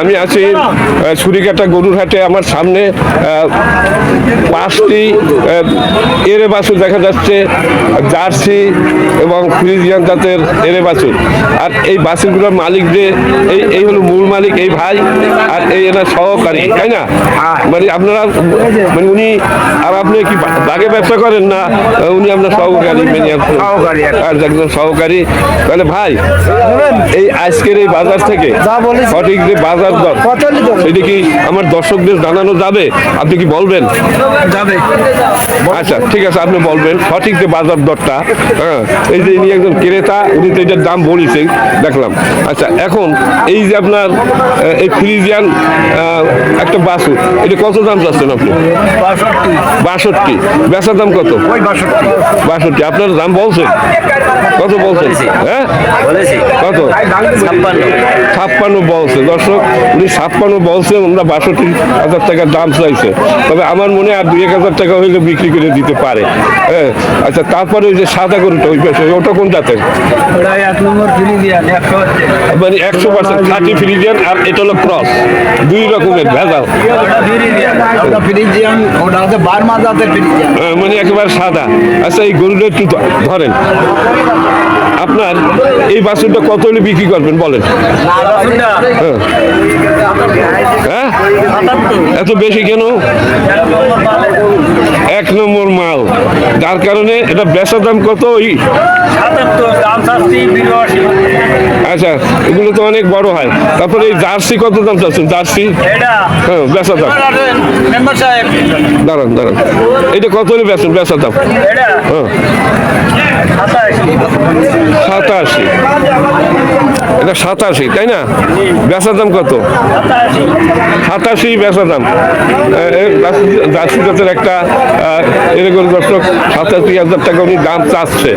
আমি আছি ছুরিকাটা গরুর হাটে। আমার সামনে 5টি এরে বাছুর দেখা যাচ্ছে, জার্সি এবং ফ্রিজিয়ান জাতের এরে বাছুর। আর এই বাছুরগুলোর মালিক যে এই হলো মূল মালিক, এই ভাই, আর এই এনার সহকারী, তাই না? মানে আপনারা মানে উনি আর আপনি কি বাগে ব্যবসা করেন না উনি আপনার সহকারী? আর একজন সহকারী। তাহলে ভাই এই আজকের এই বাজার থেকে সঠিক যে বাজার দর এটা কি আমার দর্শকদের জানানো যাবে? আপনি কি বলবেন? যাবে। আচ্ছা ঠিক আছে, আপনি বলবেন সঠিক যে বাজার দরটা। হ্যাঁ, এই যে ইনি একজন ক্রেতা, উনি তো এটার দাম বলেছেন দেখলাম। আচ্ছা, এখন এই যে আপনার এই ফ্রিজিয়ান একটা বাছুর, এটা কত দাম চাচ্ছেন আপনি? 62। বেচার দাম কত? 62। আপনার দাম বলছেন কত? বলছেন হ্যাঁ কত? 56 বলছে। দর্শক উনি 56 বলছে, আমরা 62,000 টাকার দাম চাইছে। তবে আমার মনে হয় আর 2-1,000 টাকা হইলে বিক্রি করে দিতে পারে। হ্যাঁ, আচ্ছা, তারপরে ওই যে সাদা গরুটা ওই পাশে, ওটা কোন জাতের? মানে 100% খাঁটি ফ্রিজিয়ান, আর এটা হলো ক্রস, দুই রকমের ভেজাল। মানে একেবারে সাদা। আচ্ছা, এই গরুটা একটু ধরেন। আপনার এই বাছুরটা কত হলে বিক্রি করবেন বলেন? হ্যাঁ, এত বেশি কেন? 1 নম্বর মাল, যার কারণে এটা বেচার দাম কত? ওই 87। আচ্ছা, এগুলো তো অনেক বড় হয়। তারপরে এই জার্সি কত দাম চাচ্ছেন? জার্সি হ্যাঁ বেচার দাম দাঁড়ান দাঁড়ান, এটা কত হলে বেচেন বেচার দাম? হ্যাঁ 87। এটা 87, তাই না? বেচার দাম কত? 87 বেচার দাম। জার্সি জাতের একটা এরকম দর্শক 87,000 টাকা উনি দাম চাচ্ছে।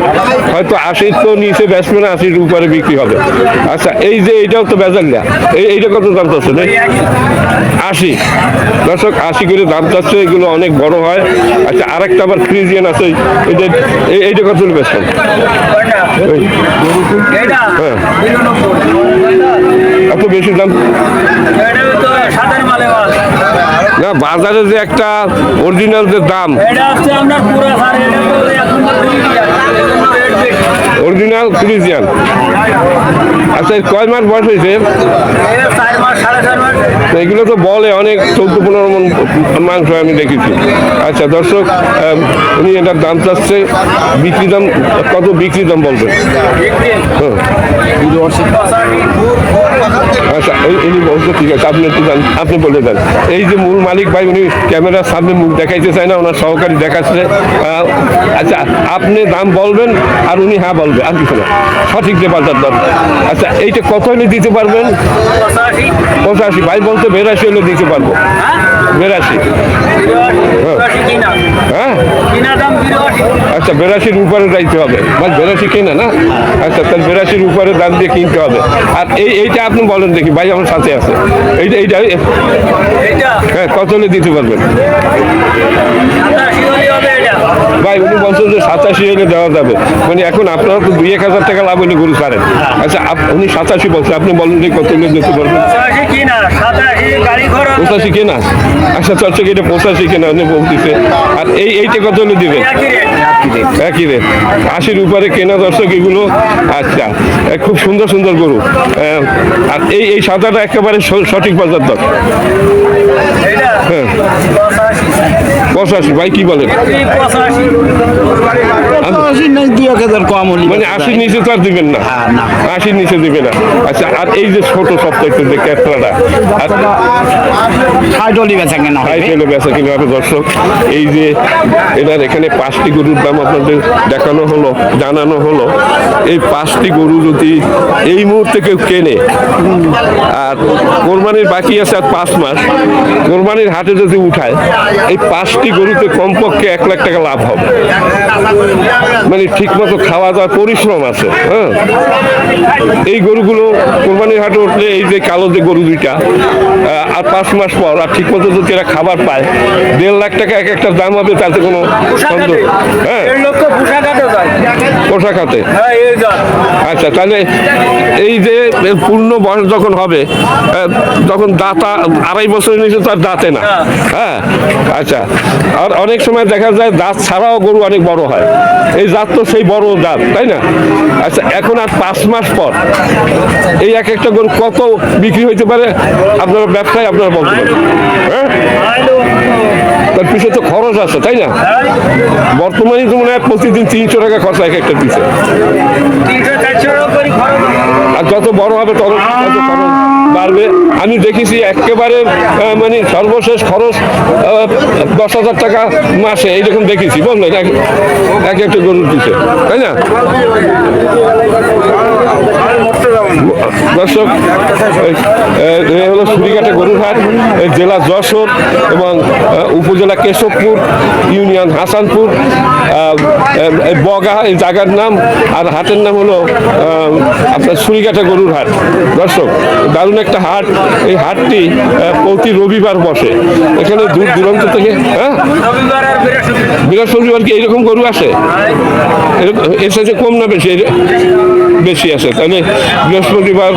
হয়তো 80 তো নিচে বেচবে না, 80-র উপরে বিক্রি হবে। আচ্ছা, এই যে এইটাও তো বেচার না, এইটা কত দাম চাচ্ছে? 80। দর্শক 80 করে দাম চাচ্ছে, এগুলো অনেক বড় হয়। আচ্ছা, আরেকটা আবার ফ্রিজিয়ান আছে, এইটা কত বেচছেন? হ্যাঁ, এত বেশি দাম না? বাজারে যে একটা অরিজিনাল যে দাম, অরিজিনাল ফ্রিজিয়ান। আচ্ছা, কয় মাস বয়স হয়েছে? এগুলো তো বলে অনেক 14-15 মণ মাংস আমি দেখেছি। আচ্ছা দর্শক, উনি এটার দাম চাচ্ছে, বিক্রি দাম কত? বিক্রি দাম বলবেন? আচ্ছা, উনি বলছে ঠিক আছে, আপনি একটু জান, আপনি বলে দেন। এই যে মূল মালিক ভাই, উনি ক্যামেরার সামনে মুখ দেখাইতে চায় না, ওনার সহকারী দেখাচ্ছে। আচ্ছা, আপনি দাম বলবেন আর উনি হ্যাঁ বলবে, আর কিছু না, সঠিক যে বাজার দর। আচ্ছা, এইটা কত হলে দিতে পারবেন? 85। ভাই বলতে 82 হলে দিতে পারবো। 82। হ্যাঁ, আচ্ছা, 82-র উপরে যাইতে হবে। ভাই 82 কেনা না? আচ্ছা, তাহলে 82-র উপরে দাম দিয়ে কিনতে হবে। আর এইটা আপনি বলেন দেখি, ভাই আমার সাথে আছে, এইটা হ্যাঁ কত হলে দিতে পারবেন? ভাই উনি বলছেন যে 87 হলে দেওয়া যাবে। মানে এখন আপনারা তো 2-1,000 টাকা লাভ হলে গরু ছাড়েন। আচ্ছা, উনি 87 বলছে, আপনি বলেন যে কত হলে দিতে পারবেন? 85 কেনা? আচ্ছা চর্চা, এটা 85 কেনা উনি বলতেছে। আর এইটা কত হলে দিবেন? একই রেট, 80-র উপরে কেনা দর্শক এগুলো। আচ্ছা, খুব সুন্দর সুন্দর গরু। আর এই সাদাটা একেবারে সঠিক বাজার দর। হ্যাঁ 85। ভাই কি বলেন? 2-1,000 কম হলে মানে 80-র নিচে তো আর দিবেন না? 80-র নিচে দিবে না। আচ্ছা, আর এই যে ছোট সপ্তাহে যে ক্যাটরাটা, 60 হলে বেচা কেনা হবে দর্শক। এই যে এনার এখানে 5টি গরুর দাম আপনাদের দেখানো হলো, জানানো হলো। এই 5টি গরু যদি এই মুহূর্তে কেউ কেনে, আর কোরবানির বাকি আছে আর 5 মাস, কোরবানির হাটে যদি উঠায়, এই 5টি একটি গরুতে কমপক্ষে 1 লাখ টাকা লাভ হবে, মানে ঠিক মতো খাওয়া দাওয়া পরিশ্রম আছে। হ্যাঁ, এই গরুগুলো কোরবানির হাটে উঠলে এই যে কালো যে গরু দুইটা আর 5 মাস পর আর ঠিক মতো যদি এরা খাবার পায় 1.5 লাখ টাকা এক একটা দাম হবে, তাতে কোনো সন্দেহ। হ্যাঁ, পোশাক খাতে। আচ্ছা, তাহলে এই যে এর পূর্ণ বয়স যখন হবে তখন দাঁতা 2.5 বছরের নিচে তো আর দাঁতে না। হ্যাঁ, আচ্ছা, আর অনেক সময় দেখা যায় দাঁত ছাড়াও গরু অনেক বড় হয়, এই জাত তো সেই বড় জাত, তাই না? আচ্ছা, এখন আর 5 মাস পর এই এক একটা গরু কত বিক্রি হইতে পারে আপনারা ব্যবসায় আপনারা বলতে পারেন? হ্যাঁ, তার পিছনে তো খরচ আছে, তাই না? বর্তমানে তো মনে হয় প্রতিদিন 300 টাকা খরচ এক একটা পিছে, আর যত বড় হবে তত খরচ বাড়বে। আমি দেখেছি একেবারে মানে সর্বশেষ খরচ 10,000 টাকা মাসে, এইরকম দেখেছি, বললেন এক একটা গরুর পিছে, তাই না? দর্শক, এই হলো সুরিঘাটে গরুর হাট, জেলা যশোর এবং উপজেলা কেশবপুর, ইউনিয়ন হাসানপুর, বগা এই জায়গার নাম, আর হাটের নাম হলো আপনার সুরিঘাটে গরুর হাট। দর্শক, দারুণ একটা হাট। এই হাটটি প্রতি রবিবার বসে, এখানে দূর দূরান্ত থেকে। হ্যাঁ, বৃহস্পতিবার কি এইরকম গরু আসে? এর সাথে কম না বেশি? বেশি আসে। তাহলে বৃহস্পতিবার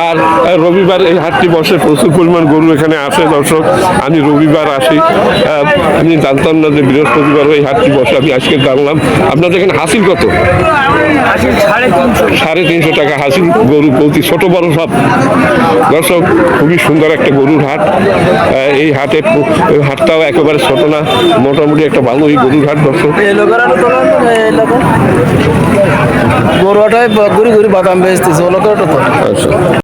আর রবিবার এই হাটটি বসে, প্রচুর পরিমাণ গরু এখানে আসে। দর্শক, আমি রবিবার আসি, আমি জানতাম না যে বৃহস্পতিবার এই হাটটি বসে, আমি আজকে জানলাম। আপনাদের এখানে হাসিল কত? 350 টাকা হাসিল গরু প্রতি, ছোট বড় সব। দর্শক, খুবই সুন্দর একটা গরুর হাট। এই হাটটাও একেবারে ছোট না, মোটামুটি একটা ভালোই গরুর হাট। দর্শক, গরুটাই ঘুরি ঘুরি বাদাম বেচতেছে, ওগুলো তো আচ্ছা।